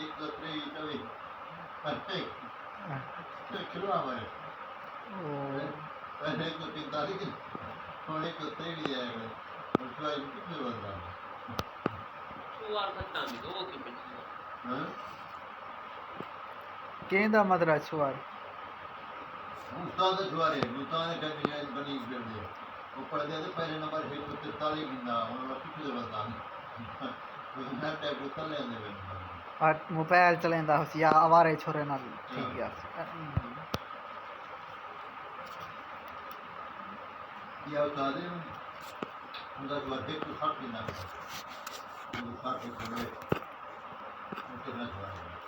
1 2 3 चौबीस perfect शुरू हमारे पहले को 45 थोड़े को 3 जाएगा और शुरू कितने बन रहा है शुरुआत करता नहीं तो वो कितने हाँ केंदा मदरा छुआर उस्ताद छुआरे उस्ताद ने कहते हैं बनी कर दिया वो पढ़ दिया तो पहले नंबर है तो 43 गिनना उन्होंने कितने बता उसने टैग उतर ले आने में और मोबाइल चलेंदा हो या आवारे छोरे नाल ठीक है ये उस्ताद है उनका वर्टे को 60 गिनना वो 60 के थोड़े उतना छुआरे